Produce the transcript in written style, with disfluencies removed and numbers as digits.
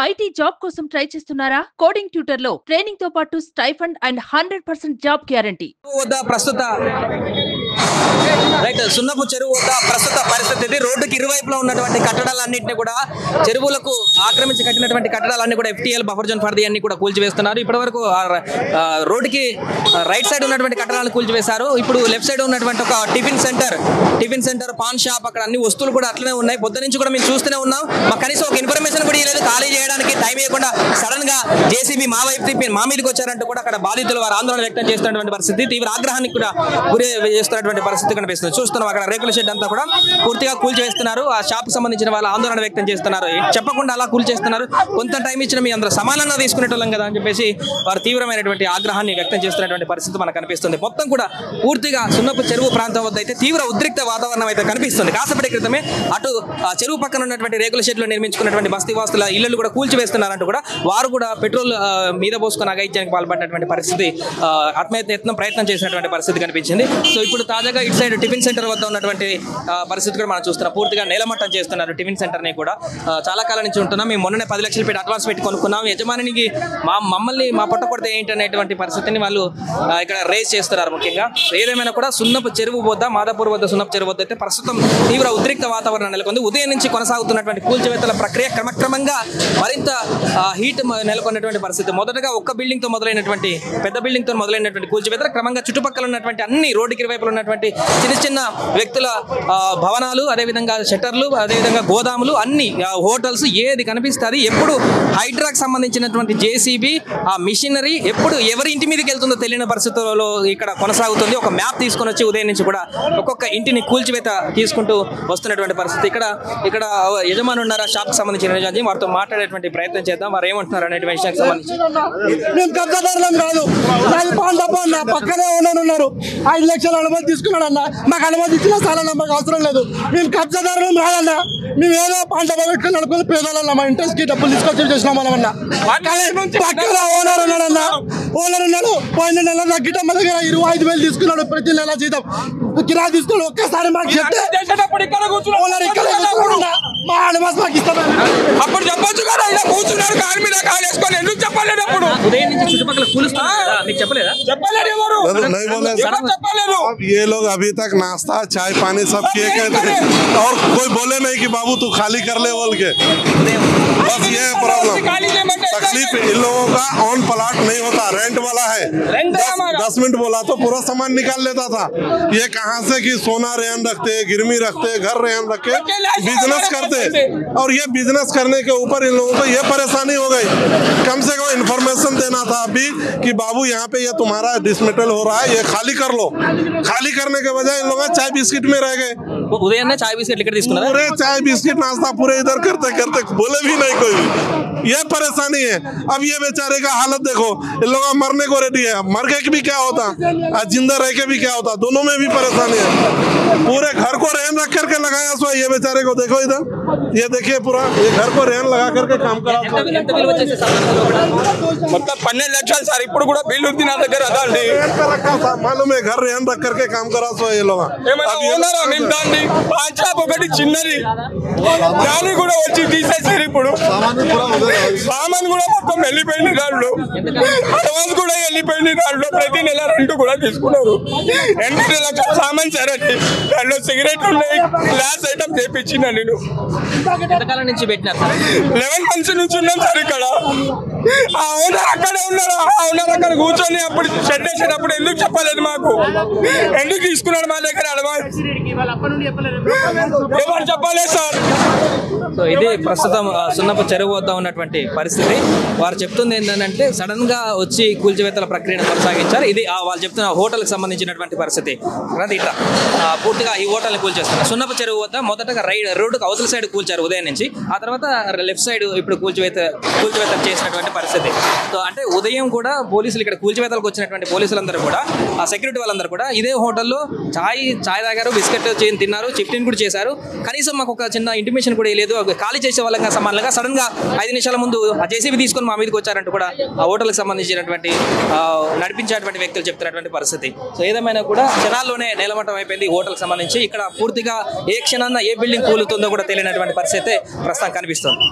IT job కోసం try చేస్తున్నారా? Coding tutor లో ట్రైనింగ్ తో పాటు స్టైఫండ్ అండ్ 100% జాబ్ గ్యారంటీ. ప్రస్తుత రైట్ సున్నపు చెరువు వద్ద ప్రస్తుత పరిస్థితి రోడ్డుకి ఇరువైపులా ఉన్నటువంటి కట్టడాలన్నింటినీ కూడా చెరువులకు ఆక్రమించి కట్టినటువంటి కట్టడాలన్నీ కూడా ఎఫ్టీఎల్ బఫర్ జోన్ పరిధి అన్ని కూడా కూల్చివేస్తున్నారు. ఇప్పటివరకు రోడ్డుకి రైట్ సైడ్ ఉన్నటువంటి కట్టడాలను కూల్చివేశారు. ఇప్పుడు లెఫ్ట్ సైడ్ ఉన్నటువంటి ఒక టిఫిన్ సెంటర్ పాన్ షాప్ అక్కడ అన్ని వస్తువులు కూడా అట్లనే ఉన్నాయి. పొద్దు నుంచి కూడా మేము చూస్తూనే ఉన్నాం. మాకు కనీసం ఒక ఇన్ఫర్మేషన్ కూడా లేదు. ఖాళీ చేయడానికి టైం ఇవ్వకుండా సడన్ గా జేసీబీ మా వైపు తిప్పి మా మీదకి వచ్చారంటూ కూడా అక్కడ బాధితులు వారు ఆందోళన వ్యక్తం చేస్తున్నటువంటి పరిస్థితి, తీవ్ర ఆగ్రహానికి కూడా గురి చేస్తున్నటువంటి పరిస్థితి కనిపిస్తుంది. చూస్తున్నాం అక్కడ రేకుల షెడ్ అంతా కూడా పూర్తిగా కూల్చివేస్తున్నారు. ఆ షాప్ సంబంధించిన వాళ్ళు ఆందోళన వ్యక్తం చేస్తున్నారు. చెప్పకుండా అలా కూల్చేస్తున్నారు. కొంత టైం ఇచ్చిన మీ అందరూ సమానంగా తీసుకునేటోళ్ళం కదా అని చెప్పేసి వారు తీవ్రమైనటువంటి ఆగ్రహాన్ని వ్యక్తం చేస్తున్నటువంటి పరిస్థితి మనకు కనిపిస్తుంది. మొత్తం కూడా పూర్తిగా సున్నపు చెరువు ప్రాంతం వద్ద అయితే తీవ్ర ఉద్రిక్త వాతావరణం అయితే కనిపిస్తుంది. కాసేపటి క్రితమే అటు చెరువు పక్కన ఉన్నటువంటి రేకుల షెడ్లో నిర్మించుకున్నటువంటి బస్తీవాసుల ఇళ్లు కూడా కూల్చివేస్తున్నారంటూ కూడా వారు కూడా పెట్రోల్ మీద పోసుకొని అఘాయిత్యానికి పాల్పడినటువంటి పరిస్థితి, ఆత్మహత్య ప్రయత్నం చేసినటువంటి పరిస్థితి కనిపించింది. సో ఇప్పుడు తాజాగా ఇటు సైడ్ టిఫిన్ సెంటర్ వద్ద ఉన్నటువంటి పరిస్థితి కూడా మనం చూస్తున్నాం. పూర్తిగా నేలమట్టం చేస్తున్నారు టిఫిన్ సెంటర్ని కూడా. చాలా కాలం నుంచి ఉంటున్నాం. మేము మొన్ననే 10 లక్షలు పెట్టి అడ్వాన్స్ పెట్టి కొనుక్కున్నాం. యజమానికి మమ్మల్ని మా పొట్ట కొడితే ఏంటి అనేటువంటి పరిస్థితిని వాళ్ళు ఇక్కడ రేస్ చేస్తున్నారు. ముఖ్యంగా ఏదేమైనా కూడా సున్నపు చెరువు వద్ద, మాదాపూర్ వద్ద సున్నపు చెరువు వద్ద అయితే ప్రస్తుతం తీవ్ర ఉద్రిక్త వాతావరణం నెలకొంది. ఉదయం నుంచి కొనసాగుతున్నటువంటి కూల్చివేతల ప్రక్రియ క్రమక్రమంగా మరింత హీట్ నెలకొన్నటువంటి పరిస్థితి. మొదటగా ఒక్క బిల్డింగ్ తో మొదలైనటువంటి పెద్ద బిల్డింగ్ తో మొదలైనటువంటి కూల్చివేతలు క్రమంగా చుట్టుపక్కల ఉన్నటువంటి అన్ని రోడ్డుకి ఇరువైపులు ఉన్నటువంటి చిన్న చిన్న వ్యక్తుల భవనాలు, అదేవిధంగా షట్టర్లు, అదేవిధంగా గోదాములు, అన్ని హోటల్స్ ఏది కనిపిస్తుంది ఎప్పుడు హైడ్రాకి సంబంధించినటువంటి జేసీబీ ఆ మిషనరీ ఎప్పుడు ఎవరి ఇంటి మీదకి వెళ్తుందో తెలియని పరిస్థితుల్లో ఇక్కడ కొనసాగుతుంది. ఒక మ్యాప్ తీసుకొని వచ్చి ఉదయం నుంచి కూడా ఒక్కొక్క ఇంటిని కూల్చివేత తీసుకుంటూ వస్తున్నటువంటి పరిస్థితి. ఇక్కడ యజమాని ఉన్నారా షాప్ కి సంబంధించిన యజమాని, వారితో మాట్లాడేటువంటి ప్రయత్నం చేద్దాం. వారు ఏమంటున్నారు అనే విషయానికి సంబంధించి. మేము కబ్జాదారులం కాదు, పక్కనే ఉన్నారు. 5 లక్షల అనుమతి తీసుకున్నాడు అన్న. మాకు అనుమతి ఇచ్చినా చాలా మాకు అవసరం లేదు. మేము కబ్జాదారులం కాదన్న. మేము ఏదో పంట పెట్టుకుని అనుకుని పేదలన్నా మా ఇంట్రెస్ట్ కి డబ్బులు తీసుకొచ్చి చేసినాం మనమన్నా. పక్కన ఓనర్ ఉన్నాడన్న. ఓనర్ ఉన్నాడు. పోయిన నెల తగ్గిట మన దగ్గర 25,000 తీసుకున్నాడు. ప్రతి నెల జీతం కిరా తీసుకున్నాడు. ఒక్కసారి మాకు చెప్తే ఓనర్ ఇక్కడ మా అనుమతి మాకు ఇస్తాం. అప్పుడు చెప్పొచ్చు కదా, ఇలా కూర్చున్నారు కాలు మీద కాలు వేసుకొని. ఎందుకు చెప్పలేదు? అప్పుడు ఉదయం నుంచి చుట్టుపక్కల కూలుస్తున్నారు, చెప్పలేదు? చెప్పలేదు ఎవరు? చెప్పలేదు. ये लोग अभी तक नाश्ता चाय पानी सब किए कहते हैं और कोई बोले नहीं कि बाबू तू खाली कर ले बोल के। बस ये प्रॉब्लम, तकलीफ इन लोगों का ऑन प्लॉट नहीं होता, रेंट वाला है। 10 मिनट बोला तो पूरा सामान निकाल लेता था। ये कहाँ से कि सोना रेहन रखते, गिरवी रखते, घर रेहन रख के बिजनेस करते, और ये बिजनेस करने के ऊपर इन लोगों को ये परेशानी हो गई। कम से कम इन्फॉर्मेशन देना था अभी कि बाबू यहाँ पे ये तुम्हारा डिसमेटल हो रहा है, ये खाली कर लो। खाली करने के बजाय इन लोग चाय बिस्किट में रह गए। उदय चाय बिस्किट पूरे चाय बिस्किट नाश्ता पूरे इधर करते करते बोले भी नहीं कोई। ये परेशानी है। अब ये बेचारे का हालत देखो, इन लोग मरने को रेडी है। मर के भी क्या होता, जिंदा रह के भी क्या होता, दोनों में भी परेशानी है। पूरे घर को रेहन रख करके लगाया सो ये बेचारे को देखो इधर, ये देखिए पूरा ये घर को रेहन लगा करके काम करा। మొత్తం 12 లక్షలు సార్. ఇప్పుడు కూడా బిల్లు ఉంది నా దగ్గర. मालूम है घर रेहन रख करके काम करा सो ये लोग। దాన్ని పాంచాప్ ఒకటి చిన్నది దాన్ని కూడా వచ్చి తీసేసారు. ఇప్పుడు సామాన్ కూడా మొత్తం వెళ్ళిపోయింది. దాంట్లో అడ్వాన్స్ కూడా వెళ్ళిపోయింది. దాంట్లో ప్రతి నెల రెంట్ కూడా తీసుకున్నారు. 8 లక్షల సామాన్ సార్ అది. దాంట్లో సిగరెట్ ఉన్నాయి, గ్లాస్ ఐటమ్ చేపించిన నేను. 11 మంత్స్ నుంచి ఉన్నాం సార్ ఇక్కడ. ఆ ఓనర్ అక్కడే ఉన్నారు. ఆ ఓనర్ అక్కడ కూర్చొని అప్పుడు షెడ్ వేసేటప్పుడు ఎందుకు చెప్పలేదు మాకు? ఎందుకు తీసుకున్నాడు మా దగ్గర అడ్వాన్స్? ఎవరు చెప్పలేదు సార్. సో ఇది ప్రస్తుతం సున్నపు చెరువు వద్ద ఉన్నటువంటి పరిస్థితి. వారు చెప్తుంది ఏంటంటే సడన్ గా వచ్చి కూల్చివేతల ప్రక్రియను కొనసాగించారు. ఇది వాళ్ళు చెప్తున్న హోటల్కి సంబంధించినటువంటి పరిస్థితి. ఇట్లా పూర్తిగా ఈ హోటల్ని కూల్చేస్తున్నారు. సున్నపు చెరువు వద్ద మొదటగా రోడ్డుకు అవతల సైడ్ కూల్చారు ఉదయం నుంచి. ఆ తర్వాత లెఫ్ట్ సైడ్ ఇప్పుడు కూల్చివేత చేసినటువంటి పరిస్థితి. సో అంటే ఉదయం కూడా పోలీసులు ఇక్కడ కూల్చివేతలకు వచ్చినటువంటి పోలీసులందరూ కూడా, ఆ సెక్యూరిటీ వాళ్ళందరూ కూడా ఇదే హోటల్లో చాయ్ తాగారు, బిస్కెట్ తిన్నారు, చిఫ్టిన్ కూడా చేశారు. కనీసం మాకు ఒక చిన్న ఇంటిమేషన్ కూడా లేదు. ఖాళీ చేసే వాళ్ళగా సమానంగా సడన్ గా 5 నిమిషాల ముందు ఆ జేసీబీ తీసుకొని మా మీదకి వచ్చారంటూ కూడా ఆ హోటల్కి సంబంధించినటువంటి నడిపించేటువంటి వ్యక్తులు చెప్తున్నటువంటి పరిస్థితి. సో ఏదేమైనా కూడా క్షణాల్లోనే నేలమట్టం అయిపోయింది హోటల్కి సంబంధించి. ఇక్కడ పూర్తిగా ఏ క్షణాన్న ఏ బిల్డింగ్ కూలుతుందో కూడా తెలియనటువంటి పరిస్థితి ప్రస్తుతం కనిపిస్తుంది.